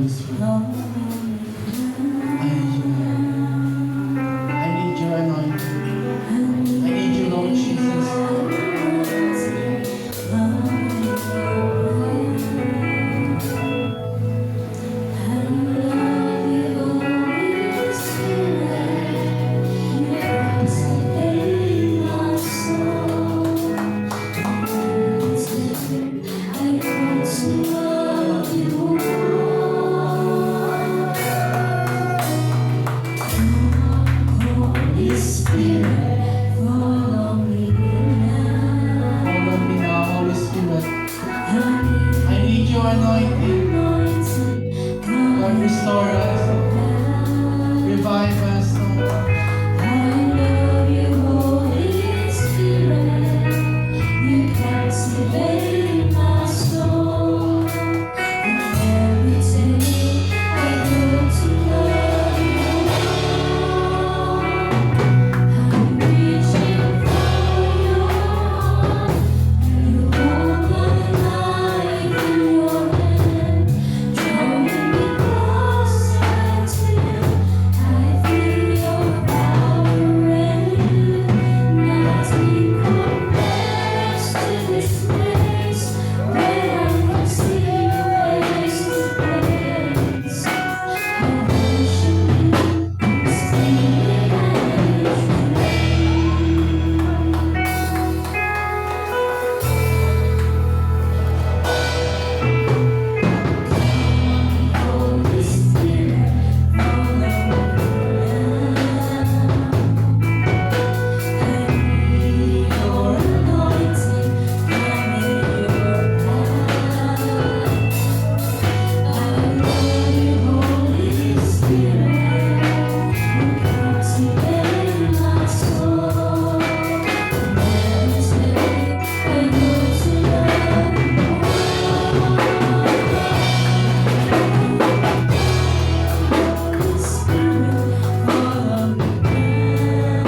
Holy Spirit. I need you. I need your anointing. I need you, Lord Jesus. Restore us, revive us, Lord. I love you, Holy Spirit. You captivate my soul. And every day I go to love you more. I'm reaching for your heart. You hold my life in your hand, drawing me closer to you. I feel your power and you. Nothing compares to this place where I can see you face to face. I worship you, spirit and truth. Holy Spirit, follow me now. I need your anointing, come in your power. I love you, Holy Spirit. You captivate my soul. Every day I go to love you Holy Spirit, follow me now.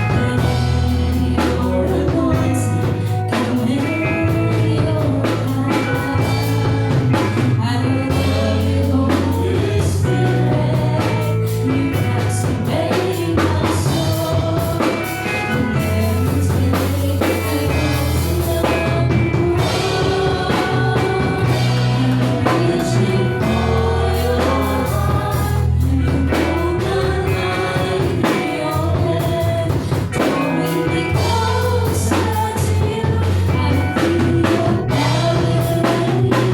I need your anointing, come in your power. I love you, Holy Spirit. You captivate my soul. And every day I go to love you more. I'm reaching for your heart. You hold my life in your hand, drawing me closer to you. I feel your power and you.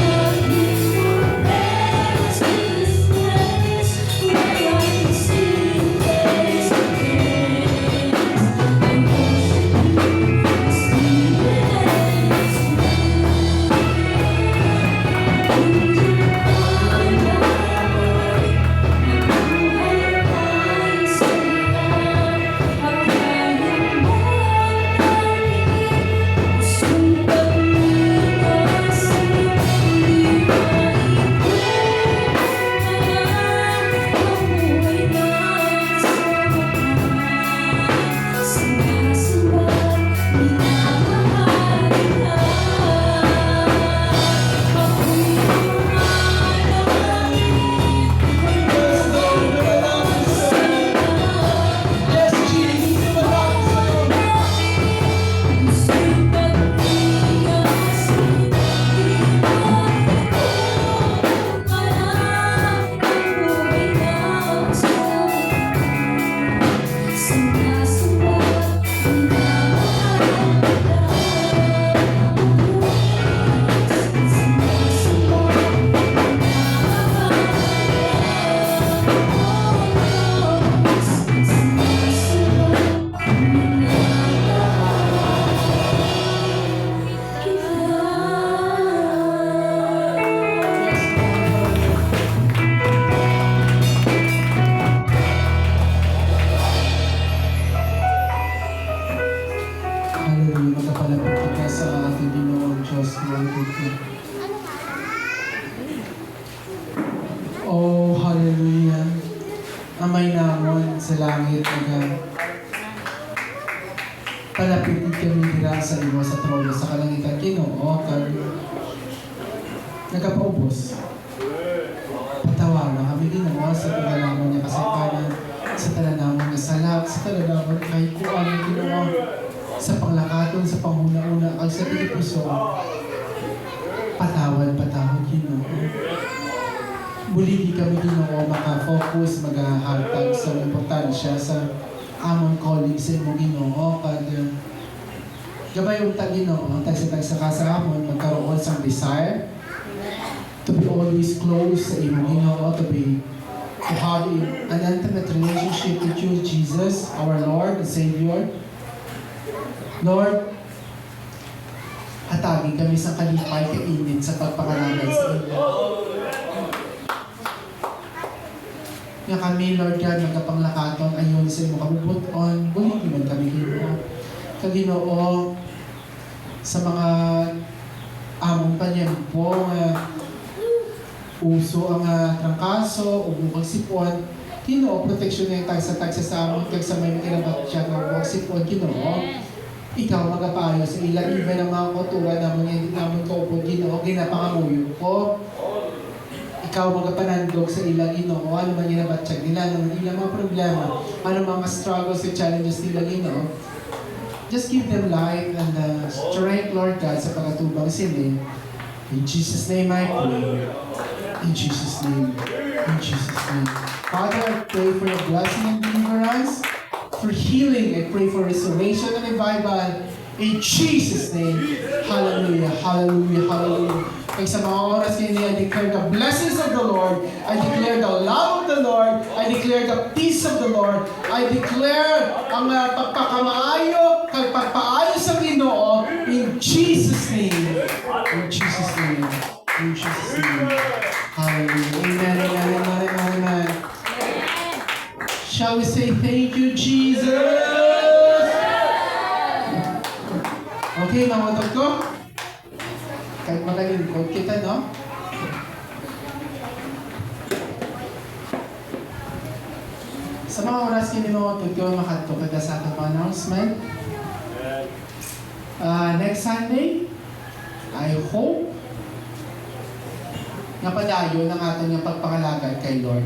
Nothing compares to this place where I can see you face to face. I worship you, spirit and truth. Hallelujah, magpapalapit kita sa ating Ginoong Diyos, Lord. Oh, hallelujah. Amay namon sa langit, palapitin kami nila sa iyo sa trono sa kalangitan, Ginoo. nagapaubos. Patawaran kami ginawa sa talanamon niya kasangkanan, sa talanamon niya salak, sa talanamon kahit kung ano ginawa, sa panglakaton, sa panghuna-una, ang sa pipuso. Patawad, Ginoo. Muli di kami Ginoo maka-focus, mag-hartag sa importansya sa amon calling sa imo Ginoo. Kada gabay yung Ginoo, tagsa-tagsa ka sa amon, magkaroon sa desire to be always close sa imo Ginoo, to have an intimate relationship with you, Jesus, our Lord and Savior. Lord, hatagin kami sa kalipay kainit sa pagpakalagay sa inyo. Nga kami, Lord God, magkapanglakaton ayon sa imo kabubuton, bulitin man kami Ginoo. Kaginoo, sa mga among panyampo nga uso ang trangkaso o bukang sipon, Ginoo, proteksyon na yung tagsa-tagsa sa amon, kag sa may kinabat siya ng bukang sipon, Ginoo. Ikaw magapayo sa ila, even ang mga kultura naman yung naman kaupod, Ginoo, ginapangamuyo ko. Ikaw magapanandog sa ila, Ginoo, ano man ginabatsyag nila, ano man ilang mga problema, ano mga struggles and challenges nila, Ginoo. Just give them light and strength, Lord God, sa pagkatubang sila. In Jesus' name I pray. In Jesus' name. In Jesus' name. Father, I pray for your blessing and deliverance, for healing. I pray for restoration and revival. In Jesus' name. Hallelujah, hallelujah, hallelujah. Kaya sa mga oras kayo I declare the blessings of the Lord. I declare the love of the Lord. I declare the peace of the Lord. I declare ang pagpakamaayo, kag pagpaayo sa Ginoo in Jesus' name. In Jesus' name. In Jesus' name. Hallelujah. Amen, amen, amen, amen. Shall we say thank you, Jesus? Okay, mga ko. Kahit magalingkod kita, no? Sa mga oras kini mga ko, makato ka sa atong announcement. Next Sunday, I hope napadayo ng atong pagpakalagad kay Lord.